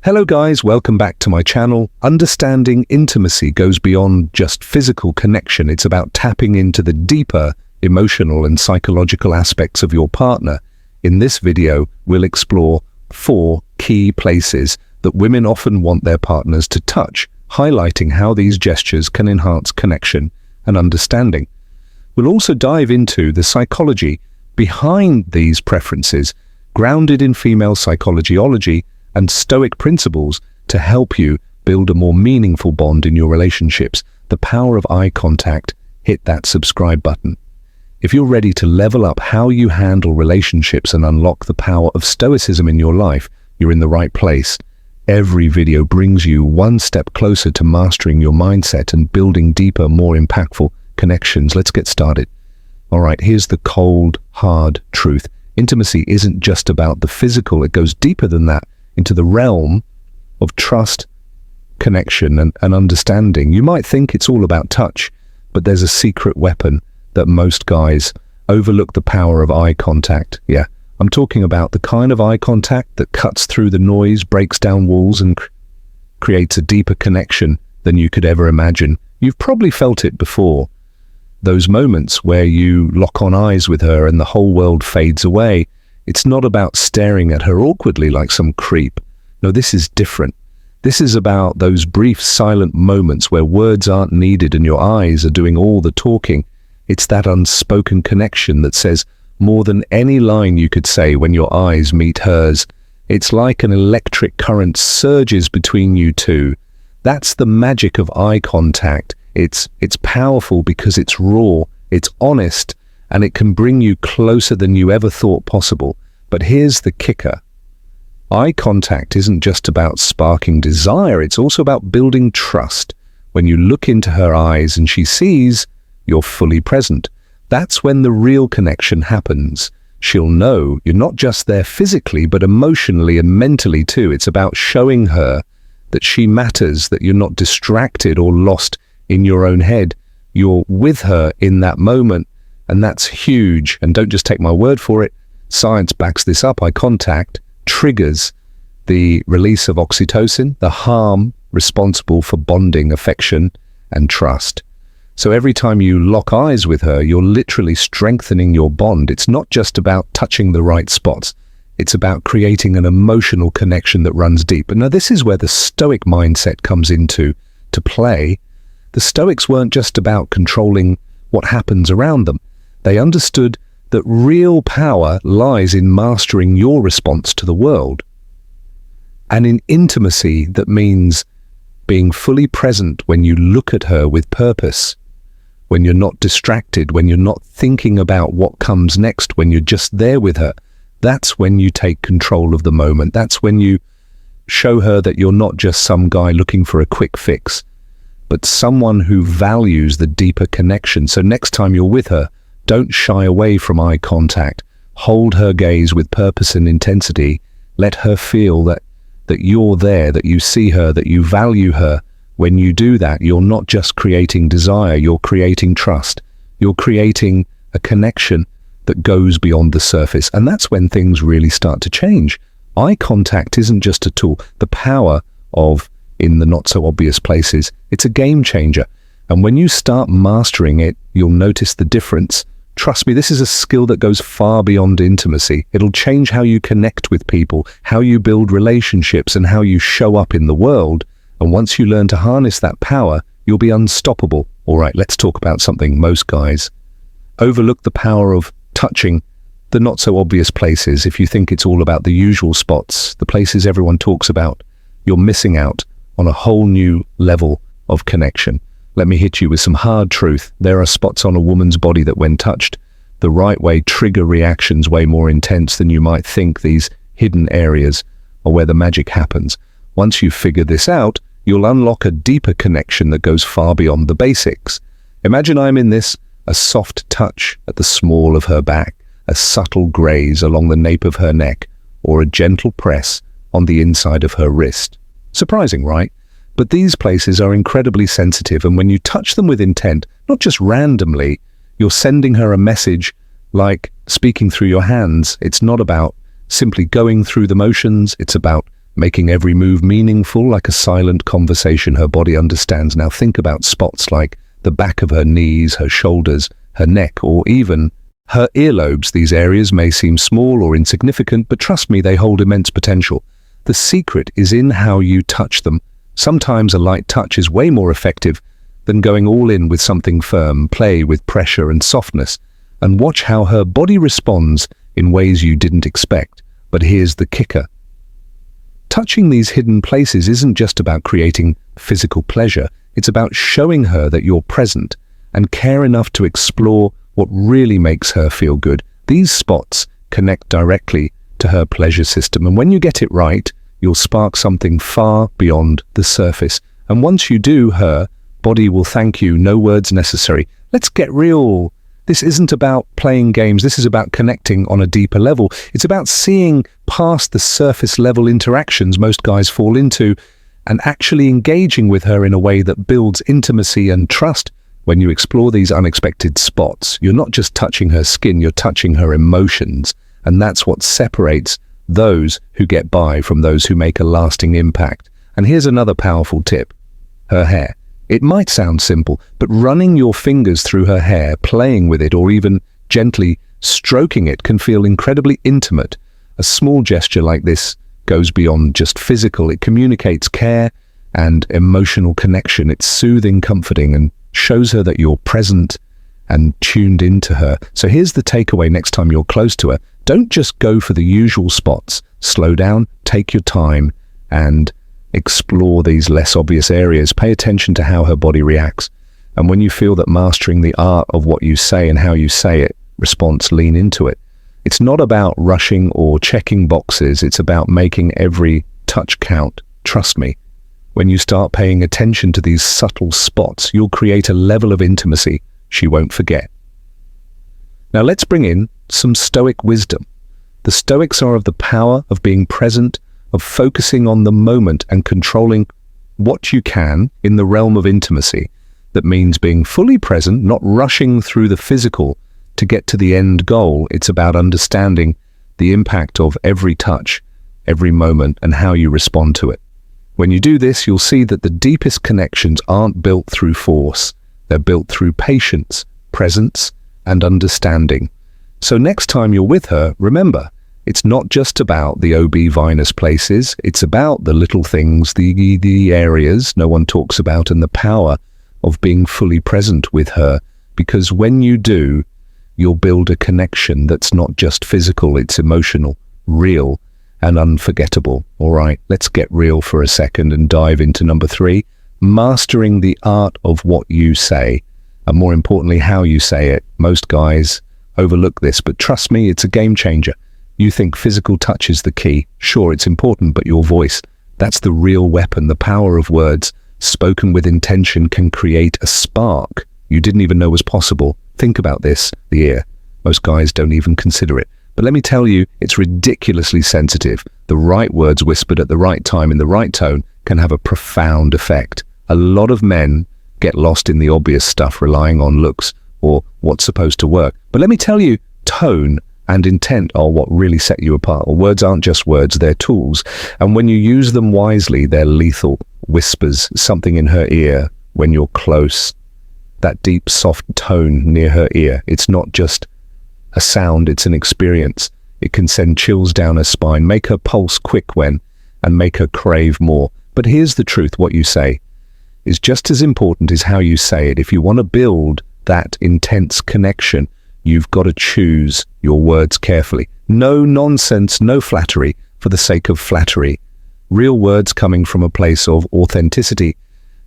Hello guys, welcome back to my channel. Understanding intimacy goes beyond just physical connection. It's about tapping into the deeper emotional and psychological aspects of your partner. In this video, we'll explore 4 key places that women often want their partners to touch, highlighting how these gestures can enhance connection and understanding. We'll also dive into the psychology behind these preferences, grounded in female psychology and Stoic principles to help you build a more meaningful bond in your relationships. The power of eye contact. Hit that subscribe button. If you're ready to level up how you handle relationships and unlock the power of Stoicism in your life, you're in the right place. Every video brings you one step closer to mastering your mindset and building deeper, more impactful connections. Let's get started. All right, here's the cold, hard truth. Intimacy isn't just about the physical. It goes deeper than that, into the realm of trust, connection, and understanding. You might think it's all about touch, but there's a secret weapon that most guys overlook: the power of eye contact. Yeah, I'm talking about the kind of eye contact that cuts through the noise, breaks down walls, and creates a deeper connection than you could ever imagine. You've probably felt it before. Those moments where you lock on eyes with her and the whole world fades away. It's not about staring at her awkwardly like some creep. No, this is different. This is about those brief silent moments where words aren't needed and your eyes are doing all the talking. It's that unspoken connection that says more than any line you could say when your eyes meet hers. It's like an electric current surges between you two. That's the magic of eye contact. It's powerful because it's raw, it's honest, and it can bring you closer than you ever thought possible. But here's the kicker. Eye contact isn't just about sparking desire, it's also about building trust. When you look into her eyes and she sees you're fully present, that's when the real connection happens. She'll know you're not just there physically, but emotionally and mentally too. It's about showing her that she matters, that you're not distracted or lost in your own head. You're with her in that moment. And that's huge. And don't just take my word for it. Science backs this up. Eye contact triggers the release of oxytocin, the hormone responsible for bonding, affection, and trust. So every time you lock eyes with her, you're literally strengthening your bond. It's not just about touching the right spots. It's about creating an emotional connection that runs deep. And now this is where the Stoic mindset comes into play. The Stoics weren't just about controlling what happens around them. They understood that real power lies in mastering your response to the world. And in intimacy, that means being fully present when you look at her with purpose, when you're not distracted, when you're not thinking about what comes next, when you're just there with her. That's when you take control of the moment. That's when you show her that you're not just some guy looking for a quick fix, but someone who values the deeper connection. So next time you're with her, don't shy away from eye contact. Hold her gaze with purpose and intensity. Let her feel that you're there, that you see her, that you value her. When you do that, you're not just creating desire, you're creating trust. You're creating a connection that goes beyond the surface. And that's when things really start to change. Eye contact isn't just a tool. The power of in the not so obvious places, it's a game changer. And when you start mastering it, you'll notice the difference. Trust me, this is a skill that goes far beyond intimacy. It'll change how you connect with people, how you build relationships, and how you show up in the world. And once you learn to harness that power, you'll be unstoppable. All right, let's talk about something most guys overlook: the power of touching the not so obvious places. If you think it's all about the usual spots, the places everyone talks about, you're missing out on a whole new level of connection. Let me hit you with some hard truth. There are spots on a woman's body that, when touched the right way, trigger reactions way more intense than you might think. These hidden areas are where the magic happens. Once you figure this out, you'll unlock a deeper connection that goes far beyond the basics. Imagine I'm in this: a soft touch at the small of her back, a subtle graze along the nape of her neck, or a gentle press on the inside of her wrist. Surprising, right? But these places are incredibly sensitive, and when you touch them with intent, not just randomly, you're sending her a message like speaking through your hands. It's not about simply going through the motions, it's about making every move meaningful, like a silent conversation her body understands. Now think about spots like the back of her knees, her shoulders, her neck, or even her earlobes. These areas may seem small or insignificant, but trust me, they hold immense potential. The secret is in how you touch them. Sometimes a light touch is way more effective than going all in with something firm. Play with pressure and softness, and watch how her body responds in ways you didn't expect. But here's the kicker. Touching these hidden places isn't just about creating physical pleasure. It's about showing her that you're present and care enough to explore what really makes her feel good. These spots connect directly to her pleasure system, and when you get it right, you'll spark something far beyond the surface. And once you do, her body will thank you, no words necessary. Let's get real. This isn't about playing games. This is about connecting on a deeper level. It's about seeing past the surface level interactions most guys fall into and actually engaging with her in a way that builds intimacy and trust. When you explore these unexpected spots, you're not just touching her skin, you're touching her emotions. And that's what separates those who get by from those who make a lasting impact. And here's another powerful tip. Her hair. It might sound simple, but running your fingers through her hair, playing with it, or even gently stroking it can feel incredibly intimate. A small gesture like this goes beyond just physical. It communicates care and emotional connection. It's soothing, comforting, and shows her that you're present and tuned into her. So here's the takeaway next time you're close to her. Don't just go for the usual spots. Slow down, take your time, and explore these less obvious areas. Pay attention to how her body reacts. And when you feel that mastering the art of what you say and how you say it, response, lean into it. It's not about rushing or checking boxes. It's about making every touch count. Trust me, when you start paying attention to these subtle spots, you'll create a level of intimacy she won't forget. Now let's bring in some Stoic wisdom. The Stoics are of the power of being present, of focusing on the moment and controlling what you can in the realm of intimacy. That means being fully present, not rushing through the physical to get to the end goal. It's about understanding the impact of every touch, every moment, and how you respond to it. When you do this, you'll see that the deepest connections aren't built through force. They're built through patience, presence, and understanding. So next time you're with her, remember, it's not just about the ob-vinous places. It's about the little things, the areas no one talks about, and the power of being fully present with her. Because when you do, you'll build a connection that's not just physical, it's emotional, real, and unforgettable. All right, let's get real for a second and dive into number 3, mastering the art of what you say, and more importantly, how you say it. Most guys overlook this, but trust me, it's a game changer. You think physical touch is the key. Sure, it's important, but your voice, that's the real weapon. The power of words spoken with intention can create a spark you didn't even know was possible. Think about this, the ear. Most guys don't even consider it. But let me tell you, it's ridiculously sensitive. The right words whispered at the right time in the right tone can have a profound effect. A lot of men get lost in the obvious stuff, relying on looks or what's supposed to work. But let me tell you, tone and intent are what really set you apart. Words aren't just words, they're tools. And when you use them wisely, they're lethal. Whispers, something in her ear when you're close. That deep, soft tone near her ear. It's not just a sound, it's an experience. It can send chills down her spine, make her pulse quick and make her crave more. But here's the truth, what you say is just as important as how you say it. If you want to build that intense connection, you've got to choose your words carefully. No nonsense, no flattery for the sake of flattery. Real words coming from a place of authenticity.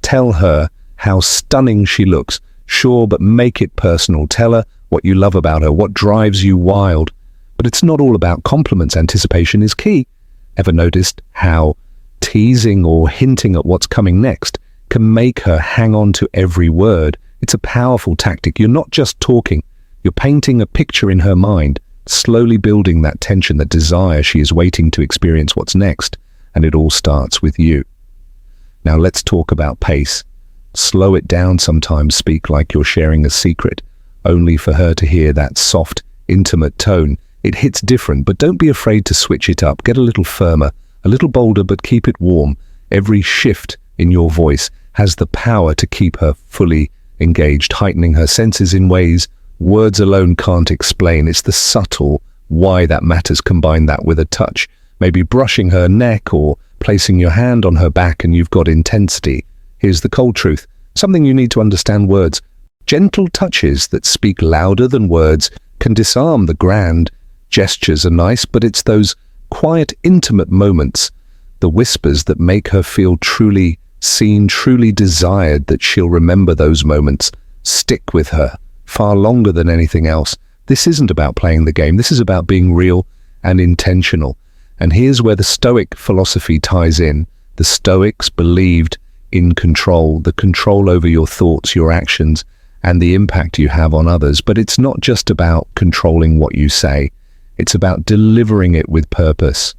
Tell her how stunning she looks. Sure, but make it personal. Tell her what you love about her, what drives you wild. But it's not all about compliments. Anticipation is key. Ever noticed how teasing or hinting at what's coming next can make her hang on to every word? It's a powerful tactic. You're not just talking. You're painting a picture in her mind, slowly building that tension, that desire. She is waiting to experience what's next, and it all starts with you. Now let's talk about pace. Slow it down sometimes. Speak like you're sharing a secret, only for her to hear that soft, intimate tone. It hits different, but don't be afraid to switch it up. Get a little firmer, a little bolder, but keep it warm. Every shift in your voice has the power to keep her fully engaged, heightening her senses in ways words alone can't explain. It's the subtle why that matters. Combine that with a touch, maybe brushing her neck or placing your hand on her back, and you've got intensity. Here's the cold truth, something you need to understand: words, gentle touches that speak louder than words, can disarm the grand. Gestures are nice, but it's those quiet, intimate moments, the whispers, that make her feel truly seen, truly desired, that she'll remember those moments, stick with her far longer than anything else. This isn't about playing the game. This is about being real and intentional. And here's where the Stoic philosophy ties in. The Stoics believed in control, the control over your thoughts, your actions, and the impact you have on others. But it's not just about controlling what you say. It's about delivering it with purpose.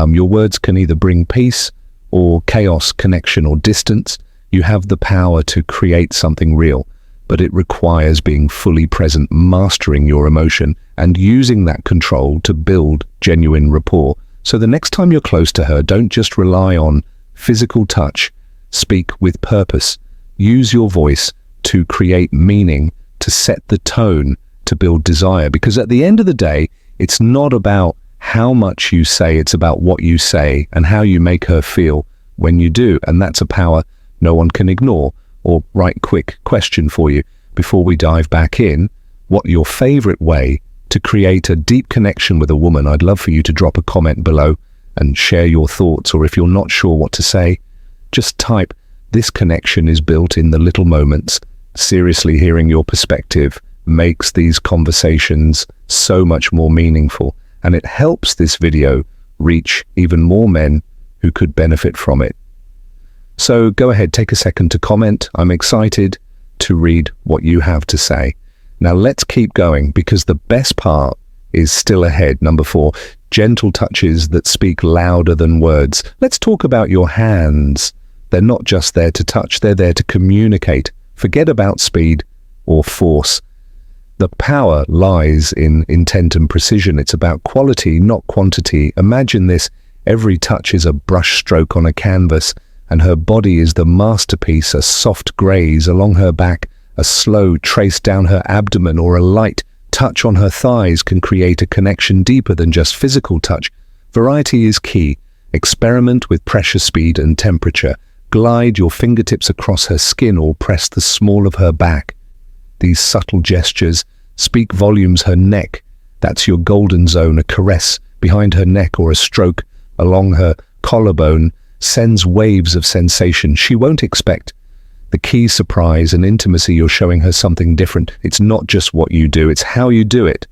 Your words can either bring peace or chaos, connection or distance. You have the power to create something real, but it requires being fully present, mastering your emotion, and using that control to build genuine rapport. So the next time you're close to her, don't just rely on physical touch. Speak with purpose. Use your voice to create meaning, to set the tone, to build desire. Because at the end of the day, it's not about how much you say, it's about what you say and how you make her feel when you do. And that's a power no one can ignore. Or right, quick question for you before we dive back in. What your favorite way to create a deep connection with a woman? I'd love for you to drop a comment below and share your thoughts. Or if you're not sure what to say, just type, "This connection is built in the little moments." Seriously, hearing your perspective makes these conversations so much more meaningful, and it helps this video reach even more men who could benefit from it. So go ahead, take a second to comment. I'm excited to read what you have to say. Now let's keep going, because the best part is still ahead. Number 4, gentle touches that speak louder than words. Let's talk about your hands. They're not just there to touch, they're there to communicate. Forget about speed or force. The power lies in intent and precision. It's about quality, not quantity. Imagine this: every touch is a brush stroke on a canvas, and her body is the masterpiece. A soft graze along her back, a slow trace down her abdomen, or a light touch on her thighs can create a connection deeper than just physical touch. Variety is key. Experiment with pressure, speed, and temperature. Glide your fingertips across her skin or press the small of her back. These subtle gestures speak volumes. Her neck, that's your golden zone. A caress behind her neck or a stroke along her collarbone sends waves of sensation she won't expect. The key: surprise and intimacy. You're showing her something different. It's not just what you do, it's how you do it.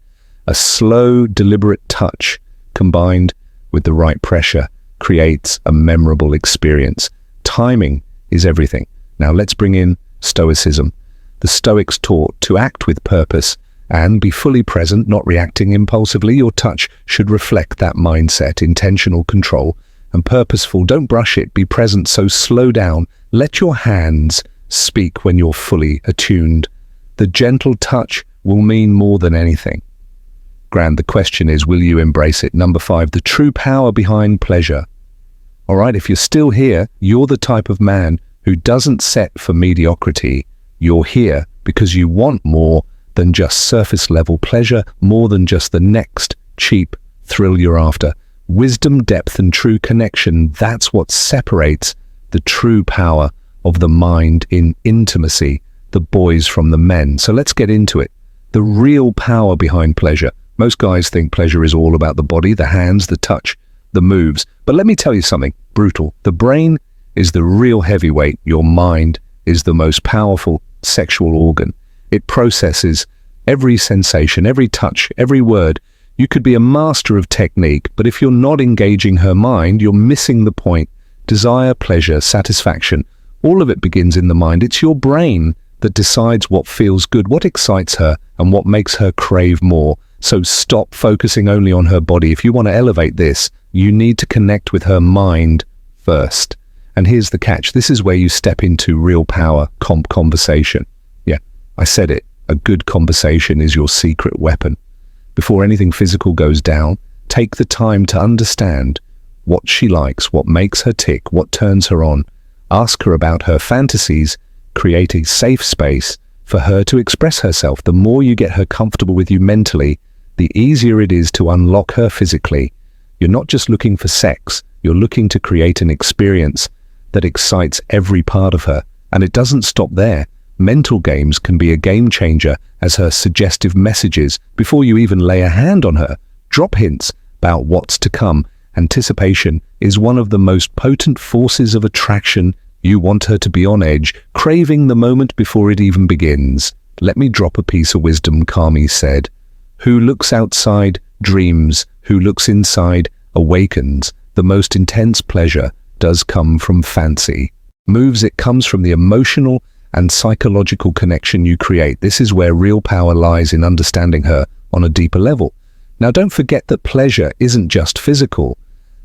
A slow, deliberate touch combined with the right pressure creates a memorable experience. Timing is everything. Now let's bring in Stoicism. The Stoics taught to act with purpose and be fully present, not reacting impulsively. Your touch should reflect that mindset: intentional, control, and purposeful. Don't brush it, be present. So slow down. Let your hands speak when you're fully attuned. The gentle touch will mean more than anything. Grand, the question is, will you embrace it? Number 5, the true power behind pleasure. All right, if you're still here, you're the type of man who doesn't set for mediocrity. You're here because you want more than just surface level pleasure, more than just the next cheap thrill you're after. Wisdom, depth, and true connection, that's what separates the true power of the mind in intimacy, the boys from the men. So let's get into it. The real power behind pleasure. Most guys think pleasure is all about the body, the hands, the touch, the moves. But let me tell you something brutal. The brain is the real heavyweight. Your mind is the most powerful sexual organ. It processes every sensation, every touch, every word. You could be a master of technique, but if you're not engaging her mind, you're missing the point. Desire, pleasure, satisfaction, all of it begins in the mind. It's your brain that decides what feels good, what excites her, and what makes her crave more. So stop focusing only on her body. If you want to elevate this, you need to connect with her mind first. And here's the catch. This is where you step into real power conversation. Yeah, I said it. A good conversation is your secret weapon. Before anything physical goes down, take the time to understand what she likes, what makes her tick, what turns her on. Ask her about her fantasies. Create a safe space for her to express herself. The more you get her comfortable with you mentally, the easier it is to unlock her physically. You're not just looking for sex, you're looking to create an experience that excites every part of her. And it doesn't stop there. Mental games can be a game changer, as her suggestive messages, before you even lay a hand on her, drop hints about what's to come. Anticipation is one of the most potent forces of attraction. You want her to be on edge, craving the moment before it even begins. Let me drop a piece of wisdom, Kami said. Who looks outside dreams, who looks inside awakens. The most intense pleasure does come from fancy. It comes from the emotional and psychological connection you create. This is where real power lies, in understanding her on a deeper level. Now, don't forget that pleasure isn't just physical.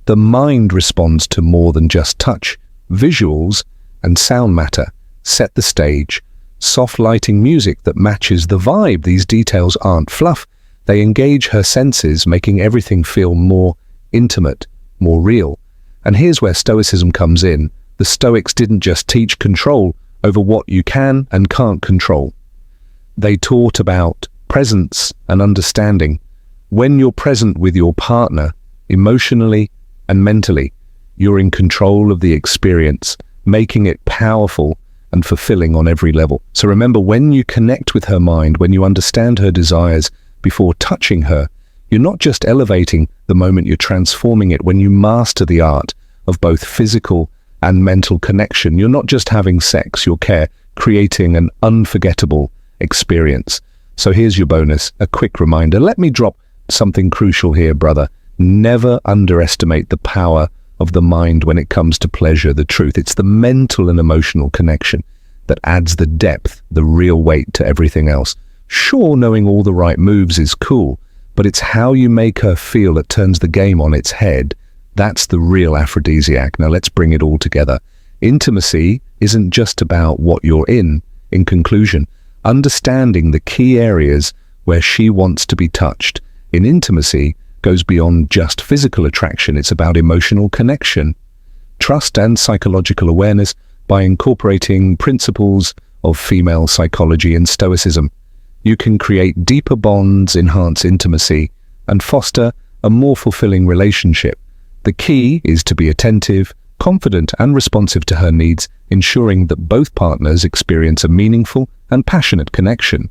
The mind responds to more than just touch. Visuals and sound matter. Set the stage. Soft lighting, music that matches the vibe. These details aren't fluff. They engage her senses, making everything feel more intimate, more real. And here's where Stoicism comes in. The Stoics didn't just teach control over what you can and can't control. They taught about presence and understanding. When you're present with your partner, emotionally and mentally, you're in control of the experience, making it powerful and fulfilling on every level. So remember, when you connect with her mind, when you understand her desires before touching her, you're not just elevating the moment, you're transforming it. When you master the art of both physical and mental connection, you're not just having sex, you're creating an unforgettable experience. So here's your bonus, a quick reminder. Let me drop something crucial here, brother. Never underestimate the power of the mind when it comes to pleasure. The truth, it's the mental and emotional connection that adds the depth, the real weight to everything else. Sure, knowing all the right moves is cool, but it's how you make her feel that turns the game on its head. That's the real aphrodisiac. Now let's bring it all together. Intimacy isn't just about what you're in. In conclusion, understanding the key areas where she wants to be touched in intimacy goes beyond just physical attraction. It's about emotional connection, trust, and psychological awareness. By incorporating principles of female psychology and Stoicism, you can create deeper bonds, enhance intimacy, and foster a more fulfilling relationship. The key is to be attentive, confident, and responsive to her needs, ensuring that both partners experience a meaningful and passionate connection.